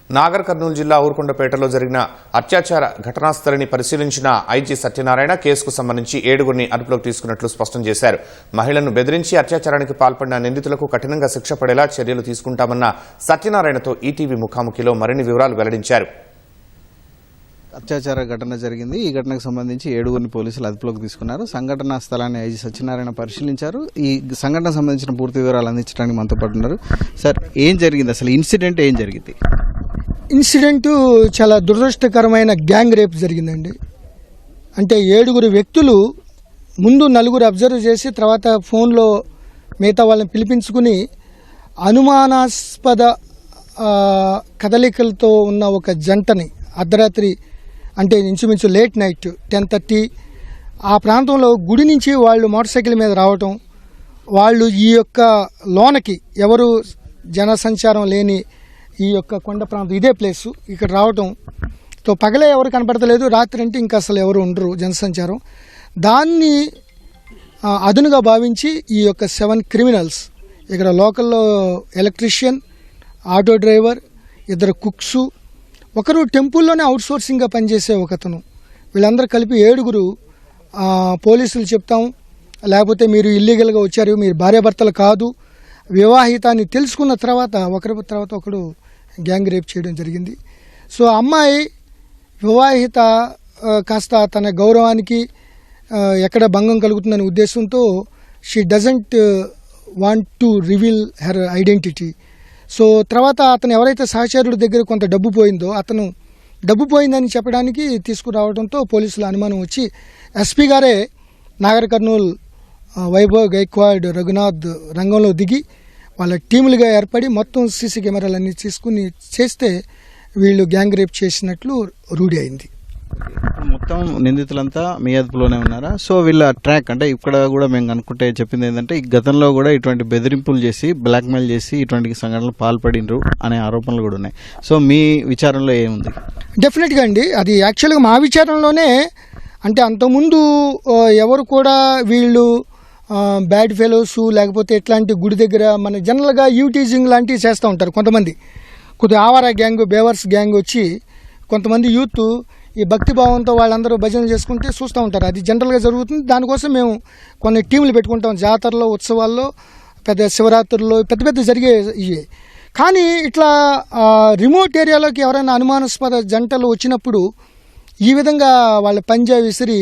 నాగర్ కర్నూలు జిల్లా ఊరుకొండపేటలో జరిగిన అత్యాచార ఘటనా స్థలిని పరిశీలించిన ఐజీ సత్యనారాయణ కేసుకు సంబంధించి 7గురిని అదుపులోకి తీసుకున్నట్లు స్పష్టం చేశారు. మహిళను బెదిరించి అత్యాచారానికి పాల్పడిన నిందితులకు కఠినంగా శిక్ష పడేలా చర్యలు తీసుకుంటామన్న సత్యనారాయణతో ఈటీవీ ముఖాముఖిలో మరిన్ని వివరాలు వెల్లడించారు. అత్యాచార ఘటన జరిగింది. ఈ ఘటనకు సంబంధించి 7గురిని పోలీసులు అదుపులోకి తీసుకున్నారు. సంఘటనా స్థలాన్ని ఐజీ సత్యనారాయణ పరిశీలించారు. ఈ సంఘటనకు సంబంధించిన పూర్తి వివరాలు అందించడానికి మనతో పాటు ఉన్నారు. సార్, ఏం జరిగింది, అసలు ఇన్సిడెంట్ ఏం జరిగింది? ఇన్సిడెంట్ చాలా దురదృష్టకరమైన గ్యాంగ్ రేప్ జరిగిందండి. అంటే 7గురు వ్యక్తులు ముందు 4గురు అబ్జర్వ్ చేసి తర్వాత ఫోన్లో మిగతా వాళ్ళని పిలిపించుకుని అనుమానాస్పద కదలికలతో ఉన్న ఒక జంటని అర్ధరాత్రి అంటే ఇంచుమించు లేట్ నైట్ 10:30 ఆ ప్రాంతంలో గుడి నుంచి వాళ్ళు మోటార్ సైకిల్ మీద రావటం, వాళ్ళు ఈ యొక్క లోనకి ఎవరు జనసంచారం లేని ఈ యొక్క కొండ ప్రాంతం ఇదే ప్లేసు ఇక్కడ రావటంతో పగలే ఎవరు కనపడతలేదు, రాత్రి అంటే ఇంకా అసలు ఎవరు ఉండరు జనసంచారం. దాన్ని అదునుగా భావించి ఈ యొక్క 7 క్రిమినల్స్ ఇక్కడ లోకల్లో ఎలక్ట్రీషియన్, ఆటో డ్రైవర్, 2 కుక్స్, ఒకరు టెంపుల్లోనే అవుట్సోర్సింగ్గా పనిచేసే ఒకతను, వీళ్ళందరూ కలిపి 7గురు పోలీసులు చెప్తాం, లేకపోతే మీరు ఇల్లీగల్గా వచ్చారు, మీరు భార్యాభర్తలు కాదు, వివాహితాన్ని తెలుసుకున్న తర్వాత ఒకరి తర్వాత ఒకడు గ్యాంగ్ రేప్ చేయడం జరిగింది. సో అమ్మాయి వివాహిత కాస్త తన గౌరవానికి ఎక్కడ భంగం కలుగుతుందనే ఉద్దేశంతో she doesn't want to reveal her identity. So తర్వాత అతను ఎవరైతే సహచరుడి దగ్గర కొంత డబ్బు పోయిందో అతను డబ్బు పోయిందని చెప్పడానికి తీసుకురావడంతో పోలీసుల అనుమానం వచ్చి ఎస్పీ గారే నాగర్ కర్నూల్ వైభవ్ గైక్వాడ్ రఘునాథ్ రంగంలో దిగి వాళ్ళ టీములుగా ఏర్పడి మొత్తం సీసీ కెమెరాలన్నీ తీసుకుని చేస్తే వీళ్ళు గ్యాంగ్ రేప్ చేసినట్లు రూఢి అయింది. మొత్తం నిందితులంతా మీ అదుపులోనే ఉన్నారా? సో వీళ్ళ ట్రాక్ అంటే ఇక్కడ కూడా మేము అనుకుంటే చెప్పింది ఏంటంటే ఈ గతంలో కూడా ఇటువంటి బెదిరింపులు చేసి బ్లాక్మెయిల్ చేసి ఇటువంటి సంఘటనలు పాల్పడినరు అనే ఆరోపణలు కూడా ఉన్నాయి. సో మీ విచారణలో ఏముంది? డెఫినెట్గా అండి, అది యాక్చువల్గా మా విచారణలోనే అంటే అంతకుముందు ఎవరు కూడా వీళ్ళు బ్యాడ్ ఫెలోస్ లేకపోతే ఇట్లాంటి గుడి దగ్గర మన జనరల్గా యూటీజింగ్ లాంటివి చేస్తూ ఉంటారు కొంతమంది. కొద్దిగా ఆవారా గ్యాంగ్, బేవర్స్ గ్యాంగ్ వచ్చి కొంతమంది యూత్ ఈ భక్తిభావంతో వాళ్ళందరూ భజనలు చేసుకుంటే చూస్తూ ఉంటారు. అది జనరల్గా జరుగుతుంది. దానికోసం మేము కొన్ని టీములు పెట్టుకుంటాం. జాతరలో, ఉత్సవాల్లో, పెద్ద శివరాత్రుల్లో పెద్ద పెద్ద జరిగే ఇవి. కానీ ఇట్లా రిమోట్ ఏరియాలోకి ఎవరైనా అనుమానాస్పద జంటలు వచ్చినప్పుడు ఈ విధంగా వాళ్ళ పంజా విసిరి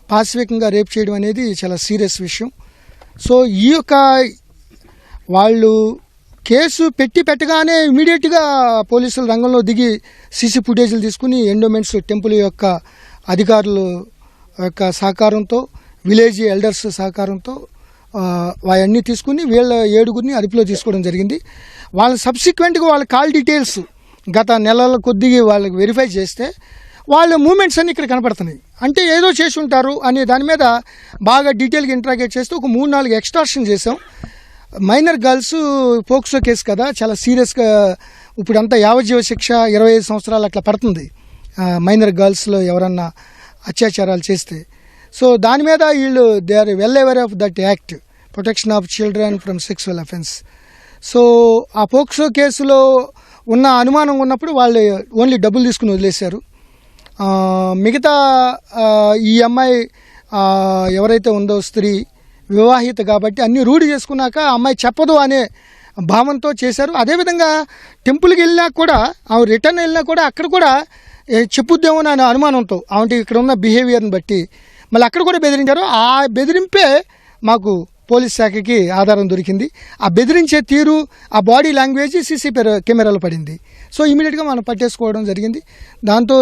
పాశవికంగా రేప్ చేయడం అనేది చాలా సీరియస్ విషయం. సో ఈ యొక్క వాళ్ళు కేసు పెట్టగానే ఇమీడియట్గా పోలీసులు రంగంలో దిగి సీసీ ఫుటేజీలు తీసుకుని ఎండోమెంట్స్ టెంపుల్ యొక్క అధికారుల యొక్క సహకారంతో, విలేజ్ ఎల్డర్స్ సహకారంతో అవన్నీ తీసుకుని వీళ్ళ 7గురిని అదుపులో తీసుకోవడం జరిగింది. వాళ్ళ సబ్సిక్వెంట్గా వాళ్ళ కాల్ డీటెయిల్స్ గత నెలల కొద్దిగా వాళ్ళకి వెరిఫై చేస్తే వాళ్ళ మూమెంట్స్ అన్నీ ఇక్కడ కనపడుతున్నాయి. అంటే ఏదో చేసి ఉంటారు అనే దాని మీద బాగా డీటెయిల్గా ఇంట్రాగేట్ చేస్తే ఒక 3-4 ఎక్స్టార్షన్ చేసాం. మైనర్ గర్ల్స్ పోక్సో కేసు కదా, చాలా సీరియస్గా ఇప్పుడంతా యావజ్జీవ శిక్ష 25 సంవత్సరాలు అట్లా పడుతుంది మైనర్ గర్ల్స్లో ఎవరన్నా అత్యాచారాలు చేస్తే. సో దాని మీద వీళ్ళు they are well aware of that act, protection of children from sexual offence. So ఆ పోక్సో కేసులో ఉన్న అనుమానం ఉన్నప్పుడు వాళ్ళు ఓన్లీ డబ్బులు తీసుకుని వదిలేశారు. మిగతా ఈ అమ్మాయి ఎవరైతే ఉందో స్త్రీ వివాహిత కాబట్టి అన్ని రూఢి చేసుకున్నాక అమ్మాయి చెప్పదు అనే భావంతో చేశారు. అదేవిధంగా టెంపుల్కి వెళ్ళినా కూడా ఆమె రిటర్న్ వెళ్ళినా కూడా అక్కడ కూడా చెప్పుద్దేమో అనే అనుమానంతో ఆమె ఇక్కడ ఉన్న బిహేవియర్ని బట్టి మళ్ళీ అక్కడ కూడా బెదిరించారు. ఆ బెదిరింపే మాకు పోలీస్ శాఖకి ఆధారం దొరికింది. ఆ బెదిరించే తీరు, ఆ బాడీ లాంగ్వేజ్ సీసీ కెమెరాలో పడింది. సో ఇమీడియట్గా మనం పట్టేసుకోవడం జరిగింది. దాంతో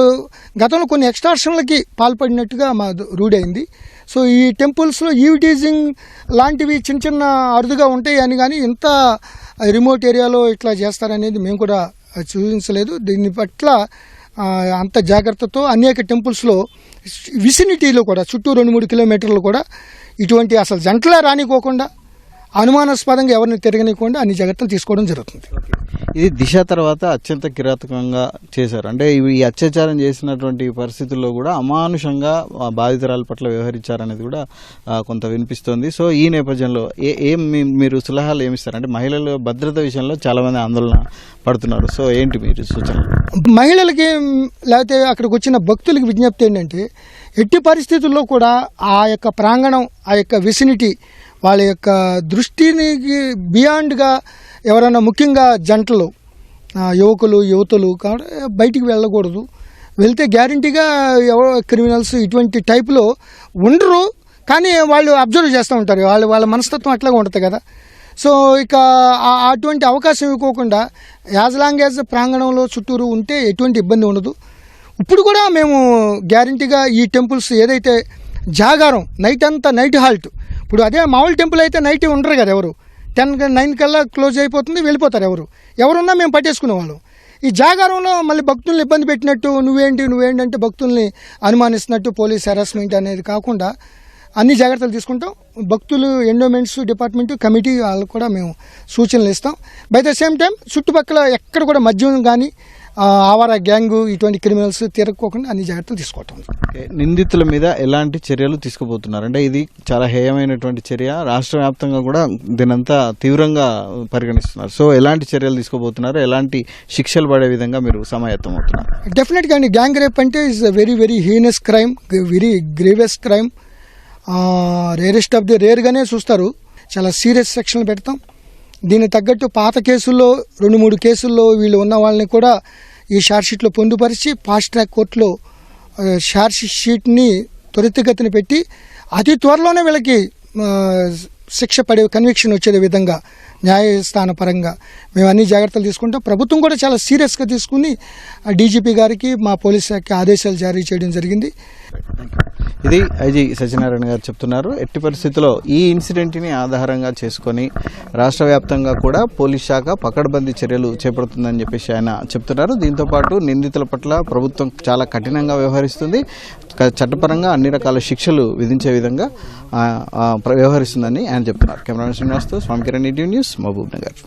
గతంలో కొన్ని ఎక్స్టార్షన్లకి పాల్పడినట్టుగా మా రూఢి అయింది. సో ఈ టెంపుల్స్లో ఈవిటీజింగ్ లాంటివి చిన్న చిన్న అరుదుగా ఉంటాయి అని, కానీ ఇంత రిమోట్ ఏరియాలో ఇట్లా చేస్తారనేది మేము కూడా చూపించలేదు. దీని పట్ల అంత జాగ్రత్తతో అనేక టెంపుల్స్లో విసినిటీలో కూడా చుట్టూ 2-3 కిలోమీటర్లు కూడా ఇటువంటి అసలు జంటలే రానికోకుండా అనుమానాస్పదంగా ఎవరిని తిరగనివ్వకుండా అన్ని జాగ్రత్తలు తీసుకోవడం జరుగుతుంది. ఇది దిశ తర్వాత అత్యంత కిరాతకంగా చేశారు. అంటే ఈ అత్యాచారం చేసినటువంటి పరిస్థితుల్లో కూడా అమానుషంగా బాధితురాల పట్ల వ్యవహరించారనేది కూడా కొంత వినిపిస్తోంది. సో ఈ నేపథ్యంలో మీరు సలహాలు ఏమిస్తారు? అంటే మహిళల భద్రత విషయంలో చాలా మంది ఆందోళన పడుతున్నారు. సో ఏంటి మీరు సూచనలు? మహిళలకి లేకపోతే అక్కడికి వచ్చిన భక్తులకి విజ్ఞప్తి ఏంటంటే, ఎట్టి పరిస్థితుల్లో కూడా ఆ యొక్క ప్రాంగణం, ఆ యొక్క విసినిటీ, వాళ్ళ యొక్క దృష్టిని బియాండ్గా ఎవరైనా ముఖ్యంగా జంటలు, యువకులు యువతులు బయటికి వెళ్ళకూడదు. వెళ్తే గ్యారంటీగా ఎవరో క్రిమినల్స్ ఇటువంటి టైప్లో ఉండరు, కానీ వాళ్ళు అబ్జర్వ్ చేస్తూ ఉంటారు. వాళ్ళ మనస్తత్వం అట్లాగే ఉంటుంది కదా. సో ఇక అటువంటి అవకాశం ఇవ్వకుండా యాజ్ లాంగ్ యాజ్ ప్రాంగణంలో చుట్టూరు ఉంటే ఎటువంటి ఇబ్బంది ఉండదు. ఇప్పుడు కూడా మేము గ్యారంటీగా ఈ టెంపుల్స్ ఏదైతే జాగారం నైట్ అంతా నైట్ హాల్ట్, ఇప్పుడు అదే మామూలు టెంపుల్ అయితే నైట్ ఉండరు కదా, ఎవరు 10-9 కల్లా క్లోజ్ అయిపోతుంది, వెళ్ళిపోతారు. ఎవరున్నా మేము పట్టేసుకునేవాళ్ళం. ఈ జాగారంలో మళ్ళీ భక్తుల్ని ఇబ్బంది పెట్టినట్టు నువ్వేంటి అంటే భక్తుల్ని అనుమానిస్తున్నట్టు పోలీస్ హెరాస్మెంట్ అనేది కాకుండా అన్ని జాగ్రత్తలు తీసుకుంటాం. భక్తులు ఎండోమెంట్స్ డిపార్ట్మెంట్ కమిటీ వాళ్ళకు కూడా మేము సూచనలు ఇస్తాం. బై ద సేమ్ టైం చుట్టుపక్కల ఎక్కడ కూడా మద్యం కానీ ఆవారా గ్యాంగు ఇటువంటి క్రిమినల్స్ తిరగకోకుండా అన్ని జాగ్రత్తలు తీసుకోవటం. నిందితుల మీద ఎలాంటి చర్యలు తీసుకుపోతున్నారు? అంటే ఇది చాలా హేయమైనటువంటి చర్య, రాష్ట్ర వ్యాప్తంగా కూడా దీనంతా తీవ్రంగా పరిగణిస్తున్నారు. సో ఎలాంటి చర్యలు తీసుకోబోతున్నారు? ఎలాంటి శిక్షలు పడే విధంగా మీరు సమాయత్తం అవుతున్నారు? డెఫినెట్గా అండి, గ్యాంగ్ రేప్ అంటే is very very heinous crime, very grievous crime. Rarest of the రేర్గానే చూస్తారు. చాలా సీరియస్ సెక్షన్లు పెడతాం. దీనికి తగ్గట్టు పాత కేసుల్లో 2-3 కేసుల్లో వీళ్ళు ఉన్న వాళ్ళని కూడా ఈ షార్ట్ షీట్లో పొందుపరిచి ఫాస్ట్ ట్రాక్ కోర్టులో షార్ట్ షీట్ని త్వరితగతిన పెట్టి అతి త్వరలోనే వీళ్ళకి శిక్ష పడే కన్విక్షన్ వచ్చే విధంగా న్యాయస్థాన పరంగా మేము అన్ని జాగ్రత్తలు తీసుకుంటాం. ప్రభుత్వం కూడా చాలా సీరియస్గా తీసుకుని డీజీపీ గారికి మా పోలీస్ శాఖకి ఆదేశాలు జారీ చేయడం జరిగింది. ఇది ఐజీ సత్యనారాయణ గారు చెప్తున్నారు. ఎట్టి పరిస్థితుల్లో ఈ ఇన్సిడెంట్ని ఆధారంగా చేసుకొని రాష్ట్ర వ్యాప్తంగా కూడా పోలీస్ శాఖ పకడ్బందీ చర్యలు చేపడుతుందని చెప్పేసి ఆయన చెప్తున్నారు. దీంతోపాటు నిందితుల పట్ల ప్రభుత్వం చాలా కఠినంగా వ్యవహరిస్తుంది, చట్టపరంగా అన్ని రకాల శిక్షలు విధించే విధంగా వ్యవహరిస్తుందని ఆయన చెప్తున్నారు. కెమెరామెన్ శ్రీనివాస్తో స్వామి కిరణ్, ఈటీవీ న్యూస్, మహబూబ్ నగర్.